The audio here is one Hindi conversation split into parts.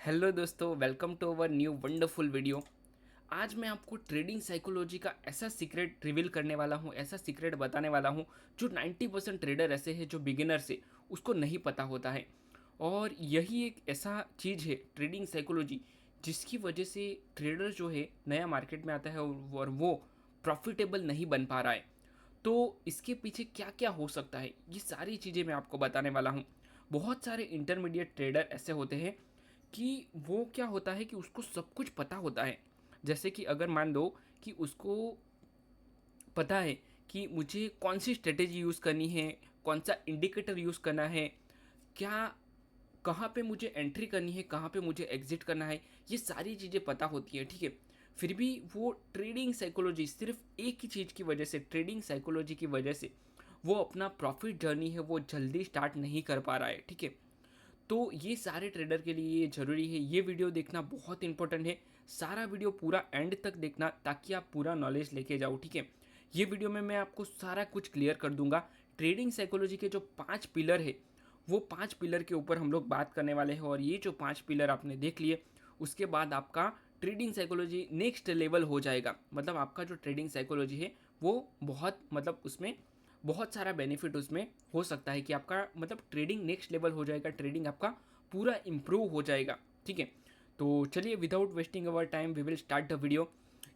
हेलो दोस्तों, welcome to our new wonderful video. आज मैं आपको ट्रेडिंग साइकोलॉजी का ऐसा सीक्रेट रिवील करने वाला हूँ, ऐसा सीक्रेट बताने वाला हूँ जो 90% ट्रेडर ऐसे हैं जो बिगिनर से उसको नहीं पता होता है। और यही एक ऐसा चीज़ है ट्रेडिंग साइकोलॉजी जिसकी वजह से ट्रेडर जो है नया मार्केट में आता है और वो प्रॉफिटेबल नहीं बन पा रहा है। तो इसके पीछे क्या क्या हो सकता है, ये सारी चीज़ें मैं आपको बताने वाला हूँ। बहुत सारे इंटरमीडिएट ट्रेडर ऐसे होते हैं कि वो क्या होता है कि उसको सब कुछ पता होता है। जैसे कि अगर मान लो कि उसको पता है कि मुझे कौन सी स्ट्रेटेजी यूज़ करनी है, कौन सा इंडिकेटर यूज़ करना है, क्या कहाँ पे मुझे एंट्री करनी है, कहाँ पे मुझे एग्जिट करना है, ये सारी चीज़ें पता होती हैं, ठीक है। फिर भी वो ट्रेडिंग साइकोलॉजी सिर्फ एक ही चीज़ की वजह से, ट्रेडिंग साइकोलॉजी की वजह से वो अपना प्रॉफिट जर्नी है वो जल्दी स्टार्ट नहीं कर पा रहा है, ठीक है। तो ये सारे ट्रेडर के लिए ये ज़रूरी है, ये वीडियो देखना बहुत इंपॉर्टेंट है। सारा वीडियो पूरा एंड तक देखना ताकि आप पूरा नॉलेज लेके जाओ, ठीक है। ये वीडियो में मैं आपको सारा कुछ क्लियर कर दूंगा। ट्रेडिंग साइकोलॉजी के जो 5 पिलर है वो 5 पिलर के ऊपर हम लोग बात करने वाले हैं। और ये जो 5 पिलर आपने देख लिए उसके बाद आपका ट्रेडिंग साइकोलॉजी नेक्स्ट लेवल हो जाएगा। मतलब आपका जो ट्रेडिंग साइकोलॉजी है वो बहुत मतलब उसमें बहुत सारा बेनिफिट उसमें हो सकता है कि आपका मतलब ट्रेडिंग नेक्स्ट लेवल हो जाएगा, ट्रेडिंग आपका पूरा इम्प्रूव हो जाएगा, ठीक है। तो चलिए without wasting our time we will start the video.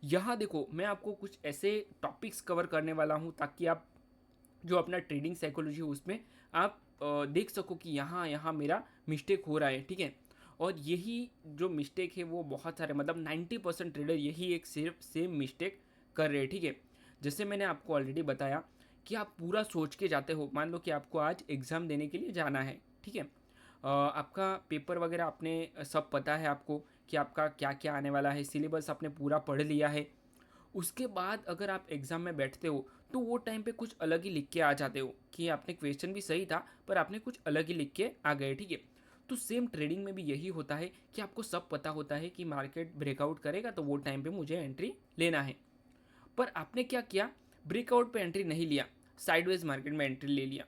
यहाँ देखो मैं आपको कुछ ऐसे टॉपिक्स कवर करने वाला हूँ ताकि आप जो अपना ट्रेडिंग साइकोलॉजी है उसमें आप देख सको कि यहाँ यहाँ मेरा मिस्टेक हो रहा है, ठीक है। और यही जो मिस्टेक है वो बहुत सारे मतलब 90% ट्रेडर यही एक सिर्फ सेम मिस्टेक कर रहे हैं, ठीक है। जैसे मैंने आपको ऑलरेडी बताया कि आप पूरा सोच के जाते हो। मान लो कि आपको आज एग्ज़ाम देने के लिए जाना है, ठीक है। आपका पेपर वगैरह आपने सब पता है आपको कि आपका क्या क्या आने वाला है, सिलेबस आपने पूरा पढ़ लिया है। उसके बाद अगर आप एग्ज़ाम में बैठते हो तो वो टाइम पे कुछ अलग ही लिख के आ जाते हो कि आपने क्वेश्चन भी सही था पर आपने कुछ अलग ही लिख के आ गए, ठीक है। तो सेम ट्रेडिंग में भी यही होता है कि आपको सब पता होता है कि मार्केट ब्रेकआउट करेगा तो वो टाइम पे मुझे एंट्री लेना है। पर आपने क्या किया, ब्रेकआउट पे एंट्री नहीं लिया, साइडवेज मार्केट में एंट्री ले लिया।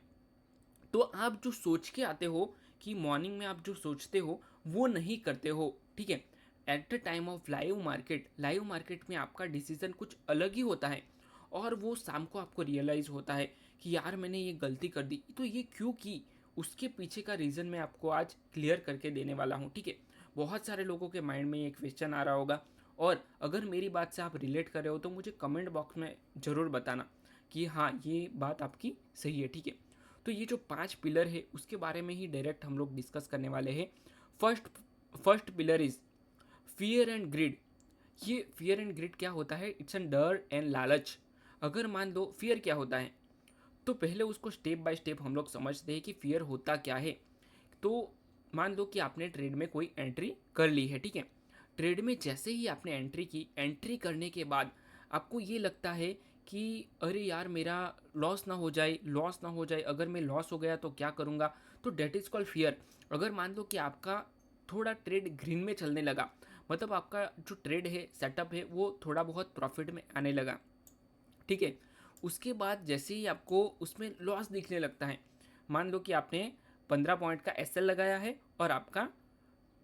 तो आप जो सोच के आते हो कि मॉर्निंग में आप जो सोचते हो वो नहीं करते हो, ठीक है। At the time of live market में आपका डिसीजन कुछ अलग ही होता है। और वो शाम को आपको रियलाइज़ होता है कि यार मैंने ये गलती कर दी, तो ये क्यों की, उसके पीछे का रीज़न मैं आपको आज क्लियर करके देने वाला हूँ, ठीक है। बहुत सारे लोगों के माइंड में ये क्वेश्चन आ रहा होगा। और अगर मेरी बात से आप रिलेट कर रहे हो तो मुझे कमेंट बॉक्स में ज़रूर बताना कि हाँ ये बात आपकी सही है, ठीक है। तो ये जो 5 पिलर है उसके बारे में ही डायरेक्ट हम लोग डिस्कस करने वाले हैं। First first pillar is fear and grid. ये फियर एंड ग्रिड क्या होता है, इट्स एन डर एंड लालच। अगर मान लो फियर क्या होता है तो पहले उसको स्टेप बाय स्टेप हम लोग समझते हैं कि फियर होता क्या है। तो मान लो कि आपने ट्रेड में कोई एंट्री कर ली है, ठीक है। ट्रेड में जैसे ही आपने एंट्री की, एंट्री करने के बाद आपको ये लगता है कि अरे यार मेरा लॉस ना हो जाए, अगर मैं लॉस हो गया तो क्या करूँगा। तो डेट इज़ कॉल्ड फियर। अगर मान लो कि आपका थोड़ा ट्रेड ग्रीन में चलने लगा, मतलब आपका जो ट्रेड है सेटअप है वो थोड़ा बहुत प्रॉफिट में आने लगा, ठीक है। उसके बाद जैसे ही आपको उसमें लॉस दिखने लगता है, मान लो कि आपने 15 पॉइंट का एसएल लगाया है और आपका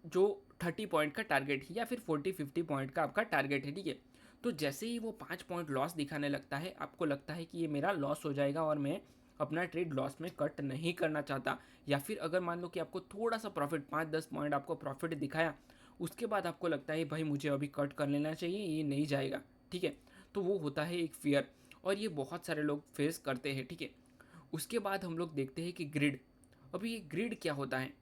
जो 30 पॉइंट का टारगेट है या फिर 40-50 पॉइंट का आपका टारगेट है, ठीक है। तो जैसे ही वो 5 पॉइंट लॉस दिखाने लगता है आपको लगता है कि ये मेरा लॉस हो जाएगा और मैं अपना ट्रेड लॉस में कट नहीं करना चाहता। या फिर अगर मान लो कि आपको थोड़ा सा प्रॉफिट 5-10 पॉइंट आपको प्रॉफिट दिखाया, उसके बाद आपको लगता है भाई मुझे अभी कट कर लेना चाहिए, ये नहीं जाएगा, ठीक है। तो वो होता है एक फियर। और ये बहुत सारे लोग फेस करते हैं, ठीक है। उसके बाद हम लोग देखते हैं कि ग्रिड। अभी ये ग्रिड क्या होता है,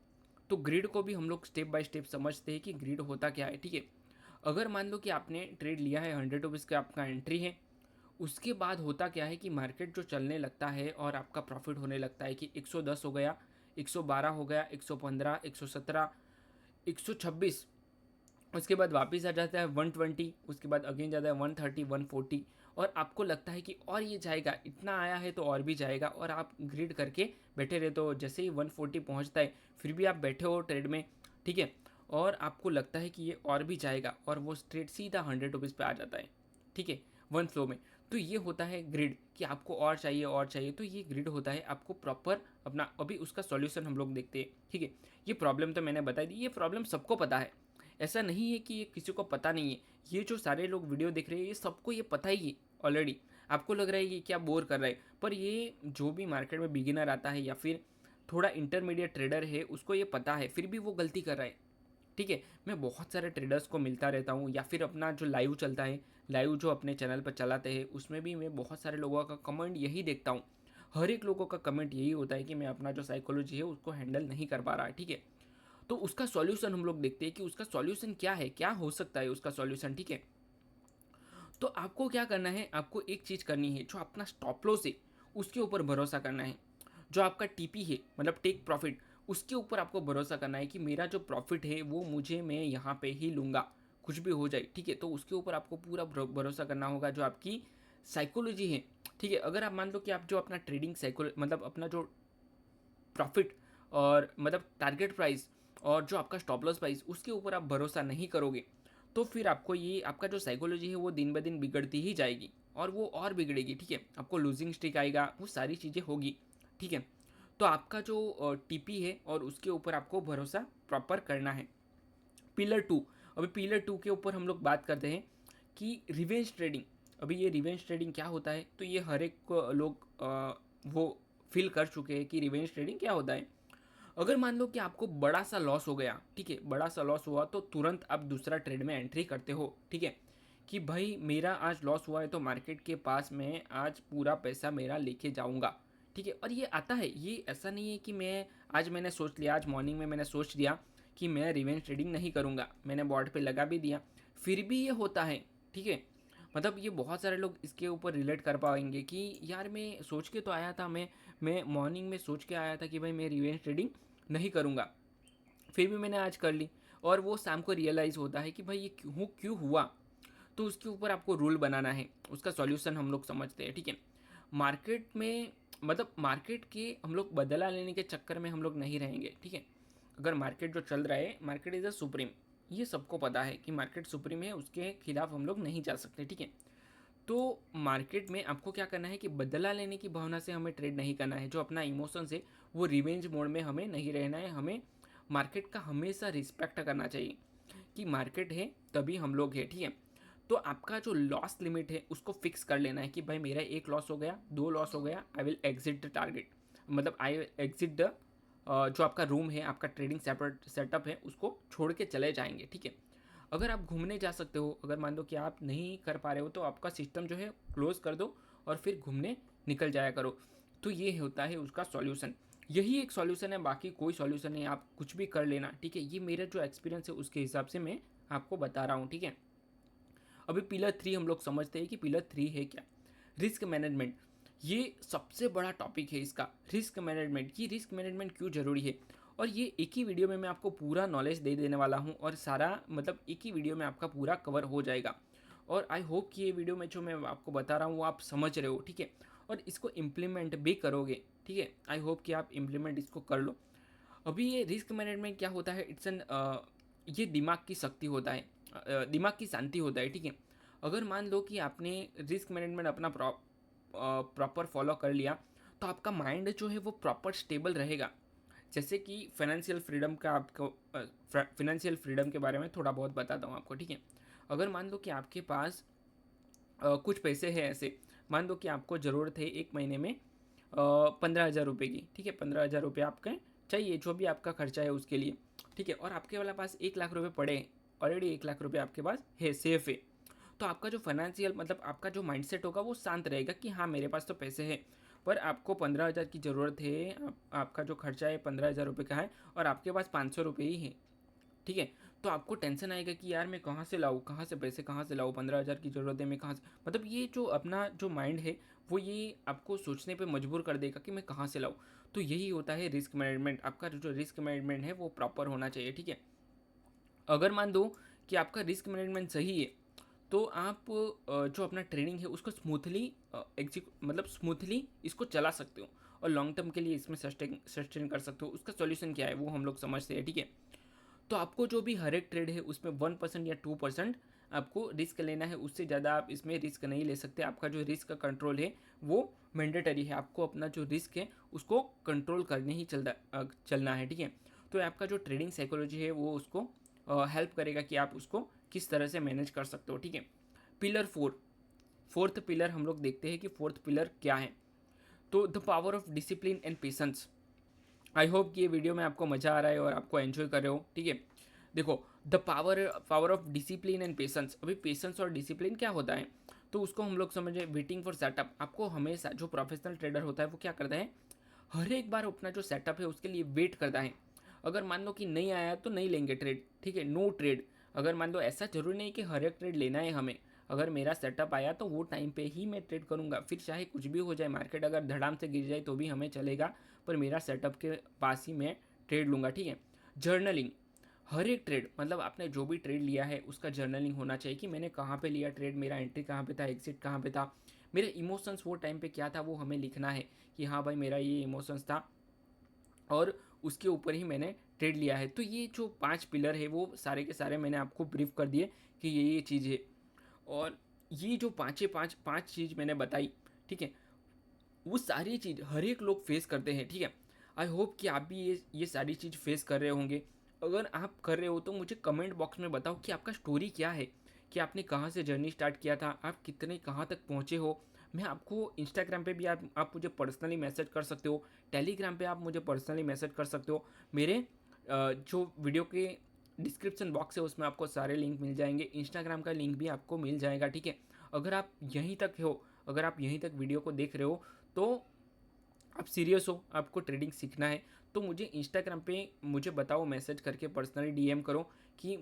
तो ग्रिड को भी हम लोग स्टेप बाय स्टेप समझते हैं कि ग्रिड होता क्या है, ठीक है। अगर मान लो कि आपने ट्रेड लिया है 100 रुपीज़ का, आपका एंट्री है। उसके बाद होता क्या है कि मार्केट जो चलने लगता है और आपका प्रॉफिट होने लगता है कि 110 हो गया, 112 हो गया, 115, 117, 126। उसके बाद वापस आ जाता है 120, उसके बाद अगेन जाता है 130, 140। और आपको लगता है कि और ये जाएगा, इतना आया है तो और भी जाएगा, और आप ग्रिड करके बैठे रहते हो। जैसे ही 140 पहुंचता है फिर भी आप बैठे हो ट्रेड में, ठीक है। और आपको लगता है कि ये और भी जाएगा और वो ट्रेड सीधा 100 रुपीज़ पे आ जाता है, ठीक है, वन फ्लो में। तो ये होता है ग्रिड कि आपको और चाहिए और चाहिए। तो ये ग्रिड होता है आपको प्रॉपर अपना। अभी उसका सॉल्यूशन हम लोग देखते हैं, ठीक है। ये प्रॉब्लम तो मैंने बता दी, ये प्रॉब्लम सबको पता है। ऐसा नहीं है कि ये किसी को पता नहीं है। ये जो सारे लोग वीडियो देख रहे हैं ये सबको ये पता ही है ऑलरेडी। आपको लग रहा है ये क्या बोर कर रहा है, पर ये जो भी मार्केट में बिगिनर आता है या फिर थोड़ा इंटरमीडिएट ट्रेडर है उसको ये पता है, फिर भी वो गलती कर रहा है। ठीक है, मैं बहुत सारे ट्रेडर्स को मिलता रहता हूँ या फिर अपना जो लाइव चलता है, लाइव जो अपने चैनल पर चलाते हैं, उसमें भी मैं बहुत सारे लोगों का कमेंट यही देखता हूँ। हर एक लोगों का कमेंट यही होता है कि मैं अपना जो साइकोलॉजी है उसको हैंडल नहीं कर पा रहा है। ठीक है, तो उसका सॉल्यूशन हम लोग देखते हैं कि उसका सॉल्यूशन क्या है, क्या हो सकता है उसका सॉल्यूशन। ठीक है, तो आपको क्या करना है, आपको एक चीज़ करनी है, जो अपना स्टॉप लॉस है उसके ऊपर भरोसा करना है। जो आपका टीपी है मतलब टेक प्रॉफिट, उसके ऊपर आपको भरोसा करना है कि मेरा जो प्रॉफिट है वो मुझे मैं यहाँ पे ही लूँगा, कुछ भी हो जाए। ठीक है, तो उसके ऊपर आपको पूरा भरोसा करना होगा, जो आपकी साइकोलॉजी है। ठीक है, अगर आप मान लो कि आप जो अपना ट्रेडिंग साइको मतलब अपना जो प्रॉफिट और मतलब टारगेट प्राइस और जो आपका स्टॉप लॉस प्राइस उसके ऊपर आप भरोसा नहीं करोगे, तो फिर आपको ये आपका जो साइकोलॉजी है वो दिन ब दिन बिगड़ती ही जाएगी और वो और बिगड़ेगी। ठीक है, आपको लूजिंग स्ट्रिक आएगा, वो सारी चीज़ें होगी। ठीक है, तो आपका जो टीपी है और उसके ऊपर आपको भरोसा प्रॉपर करना है। पिलर टू, अभी पिलर टू के ऊपर हम लोग बात करते हैं कि रिवेंज ट्रेडिंग। अभी ये रिवेंज ट्रेडिंग क्या होता है, तो ये हर एक लोग वो फील कर चुके हैं कि रिवेंज ट्रेडिंग क्या होता है। अगर मान लो कि आपको बड़ा सा लॉस हो गया, ठीक है, बड़ा सा लॉस हुआ, तो तुरंत आप दूसरा ट्रेड में एंट्री करते हो। ठीक है, कि भाई मेरा आज लॉस हुआ है तो मार्केट के पास मैं आज पूरा पैसा मेरा लेके जाऊंगा। ठीक है, और ये आता है, ये ऐसा नहीं है कि मैं आज मैंने सोच लिया, आज मॉर्निंग में मैंने सोच लिया कि मैं रिवेंज ट्रेडिंग नहीं करूंगा, मैंने बॉर्ड पे लगा भी दिया, फिर भी ये होता है। ठीक है, मतलब ये बहुत सारे लोग इसके ऊपर रिलेट कर पाएंगे कि यार मैं सोच के तो आया था, मैं मॉर्निंग में सोच के आया था कि भाई मैं रिवेंज ट्रेडिंग नहीं करूँगा, फिर भी मैंने आज कर ली, और वो शाम को रियलाइज़ होता है कि भाई ये क्यों हुआ। तो उसके ऊपर आपको रूल बनाना है, उसका सॉल्यूशन हम लोग समझते हैं। ठीक है, मार्केट में मतलब मार्केट के हम लोग बदला लेने के चक्कर में हम लोग नहीं रहेंगे। ठीक है, अगर मार्केट जो चल रहा है, मार्केट इज़ अ सुप्रीम, ये सबको पता है कि मार्केट सुप्रीम है, उसके खिलाफ हम लोग नहीं जा सकते। ठीक है, तो मार्केट में आपको क्या करना है कि बदला लेने की भावना से हमें ट्रेड नहीं करना है, जो अपना इमोशंस है वो रिवेंज मोड में हमें नहीं रहना है। हमें मार्केट का हमेशा रिस्पेक्ट करना चाहिए कि मार्केट है तभी हम लोग हैं। ठीक है, तो आपका जो लॉस लिमिट है उसको फिक्स कर लेना है कि भाई मेरा एक लॉस हो गया, दो लॉस हो गया, I will exit the target, मतलब आई विल एग्जिट द जो आपका रूम है, आपका ट्रेडिंग सेटअप है, उसको छोड़ के चले जाएंगे। ठीक है, अगर आप घूमने जा सकते हो, अगर मान लो कि आप नहीं कर पा रहे हो, तो आपका सिस्टम जो है क्लोज कर दो और फिर घूमने निकल जाया करो। तो ये होता है उसका सॉल्यूशन, यही एक सॉल्यूशन है, बाकी कोई सॉल्यूशन नहीं, आप कुछ भी कर लेना। ठीक है, ये मेरा जो एक्सपीरियंस है उसके हिसाब से मैं आपको बता रहा हूँ। ठीक है, अभी पिलर थ्री हम लोग समझते हैं कि पिलर थ्री है क्या। रिस्क मैनेजमेंट, ये सबसे बड़ा टॉपिक है इसका, रिस्क मैनेजमेंट। ये रिस्क मैनेजमेंट क्यों ज़रूरी है, और ये एक ही वीडियो में मैं आपको पूरा नॉलेज दे देने वाला हूँ, और सारा मतलब एक ही वीडियो में आपका पूरा कवर हो जाएगा। और आई होप कि ये वीडियो में जो मैं आपको बता रहा हूँ वो आप समझ रहे हो। ठीक है, और इसको इम्प्लीमेंट भी करोगे। ठीक है, आई होप कि आप इम्प्लीमेंट इसको कर लो। अभी ये रिस्क मैनेजमेंट क्या होता है, इट्स एन ये दिमाग की शक्ति होता है, दिमाग की शांति होता है। ठीक है, अगर मान लो कि आपने रिस्क मैनेजमेंट अपना प्रॉपर फॉलो कर लिया, तो आपका माइंड जो है वो प्रॉपर स्टेबल रहेगा। जैसे कि फाइनेंशियल फ्रीडम का, आपको फाइनेंशियल फ्रीडम के बारे में थोड़ा बहुत बताता हूँ आपको। ठीक है, अगर मान लो कि आपके पास कुछ पैसे हैं ऐसे, मान लो कि आपको ज़रूरत है एक महीने में 15,000 रुपये की। ठीक है, 15,000 रुपये आपके चाहिए, जो भी आपका खर्चा है उसके लिए। ठीक है, और आपके वाला पास 1 लाख रुपये पड़े हैं, ऑलरेडी 1 लाख रुपये आपके पास है, सेफ है। तो आपका जो फाइनेंशियल मतलब आपका जो माइंडसेट होगा वो शांत रहेगा कि हाँ मेरे पास तो पैसे हैं, पर आपको 15,000 की ज़रूरत है, आपका जो खर्चा है 15,000 रुपये का है, और आपके पास 500 रुपये ही है। ठीक है, तो आपको टेंशन आएगा कि यार मैं कहाँ से लाऊँ, कहाँ से पैसे कहाँ से लाऊँ, 15,000 की ज़रूरत है, मैं कहाँ से, मतलब ये जो अपना जो माइंड है वो ये आपको सोचने पे मजबूर कर देगा कि मैं कहाँ से लाऊँ। तो यही होता है रिस्क मैनेजमेंट, आपका जो रिस्क मैनेजमेंट है वो प्रॉपर होना चाहिए। ठीक है, अगर मान दो कि आपका रिस्क मैनेजमेंट सही है, तो आप जो अपना ट्रेडिंग है उसको स्मूथली मतलब स्मूथली इसको चला सकते हो, और लॉन्ग टर्म के लिए इसमें सस्टेन कर सकते हो। उसका सॉल्यूशन क्या है वो हम लोग समझते हैं। ठीक है, तो आपको जो भी हर एक ट्रेड है उसमें 1% या 2% आपको रिस्क लेना है, उससे ज़्यादा आप इसमें रिस्क नहीं ले सकते। आपका जो रिस्क का कंट्रोल है वो मैंडेटरी है, आपको अपना जो रिस्क है उसको कंट्रोल करने ही चलना है। ठीक है, तो आपका जो ट्रेडिंग साइकोलॉजी है वो उसको हेल्प करेगा कि आप उसको किस तरह से मैनेज कर सकते हो, ठीक है। पिलर 4, फोर्थ पिलर हम लोग देखते हैं कि फोर्थ पिलर क्या है। तो the power of discipline and patience. I hope कि ये वीडियो में आपको मज़ा आ रहा है और आपको एंजॉय कर रहे हो, ठीक है। देखो, the power of discipline and patience. अभी पेशेंस और डिसिप्लिन क्या होता है, तो उसको हम लोग समझे वेटिंग फॉर सेटअप। आपको हमेशा, जो प्रोफेशनल ट्रेडर होता है वो क्या करता है, हर एक बार अपना जो सेटअप है उसके लिए वेट करता है। अगर मान लो कि नहीं आया तो नहीं लेंगे ट्रेड, ठीक है, नो ट्रेड। अगर मान लो, ऐसा जरूरी नहीं कि हर एक ट्रेड लेना है हमें, अगर मेरा सेटअप आया तो वो टाइम पे ही मैं ट्रेड करूंगा, फिर चाहे कुछ भी हो जाए, मार्केट अगर धड़ाम से गिर जाए तो भी हमें चलेगा, पर मेरा सेटअप के पास ही मैं ट्रेड लूँगा, ठीक है। जर्नलिंग, हर एक ट्रेड, मतलब आपने जो भी ट्रेड लिया है उसका जर्नलिंग होना चाहिए कि मैंने कहाँ पे लिया ट्रेड, मेरा एंट्री कहाँ पे था, एग्जिट कहाँ पे था, मेरे इमोशंस वो टाइम पे क्या था, वो हमें लिखना है कि हाँ भाई मेरा ये इमोशंस था और उसके ऊपर ही मैंने ट्रेड लिया है। तो ये जो 5 पिलर है वो सारे के सारे मैंने आपको ब्रीफ कर दिए कि ये चीज़ है। और ये जो पाँच चीज़ मैंने बताई, ठीक है, वो सारी चीज़ हर एक लोग फेस करते हैं, ठीक है। आई होप कि आप भी ये सारी चीज़ फेस कर रहे होंगे। अगर आप कर रहे हो तो मुझे कमेंट बॉक्स में बताओ कि आपका स्टोरी क्या है, कि आपने कहाँ से जर्नी स्टार्ट किया था, आप कितने कहाँ तक पहुँचे हो। मैं आपको इंस्टाग्राम पे भी आप मुझे पर्सनली मैसेज कर सकते हो, टेलीग्राम पे आप मुझे पर्सनली मैसेज कर सकते हो। मेरे जो वीडियो के डिस्क्रिप्शन बॉक्स है उसमें आपको सारे लिंक मिल जाएंगे, इंस्टाग्राम का लिंक भी आपको मिल जाएगा, ठीक है। अगर आप यहीं तक हो, अगर आप यहीं तक वीडियो को देख रहे हो तो आप सीरियस हो, आपको ट्रेडिंग सीखना है, तो मुझे इंस्टाग्राम पे मुझे बताओ, मैसेज करके पर्सनली डीएम करो कि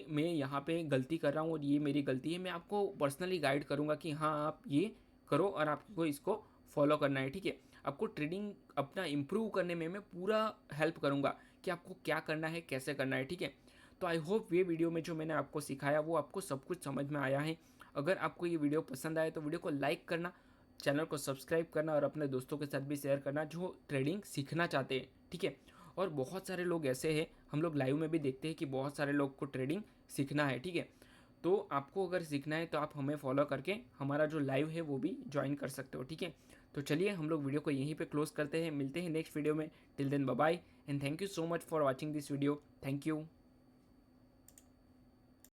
मैं यहाँ पे गलती कर रहा हूँ और ये मेरी गलती है। मैं आपको पर्सनली गाइड करूँगा कि हाँ आप ये करो और आपको इसको फॉलो करना है, ठीक है। आपको ट्रेडिंग अपना इम्प्रूव करने में मैं पूरा हेल्प करूँगा कि आपको क्या करना है, कैसे करना है, ठीक है। तो आई होप ये वीडियो में जो मैंने आपको सिखाया वो आपको सब कुछ समझ में आया है। अगर आपको ये वीडियो पसंद आए तो वीडियो को लाइक करना, चैनल को सब्सक्राइब करना और अपने दोस्तों के साथ भी शेयर करना जो ट्रेडिंग सीखना चाहते हैं, ठीक है। और बहुत सारे लोग ऐसे हैं, हम लोग लाइव में भी देखते हैं कि बहुत सारे लोग को ट्रेडिंग सीखना है, ठीक है। तो आपको अगर सीखना है तो आप हमें फॉलो करके हमारा जो लाइव है वो भी ज्वाइन कर सकते हो, ठीक है। तो चलिए हम लोग वीडियो को यहीं पे क्लोज करते हैं, मिलते हैं नेक्स्ट वीडियो में। Till then bye bye and thank you so much for watching this video. Thank you.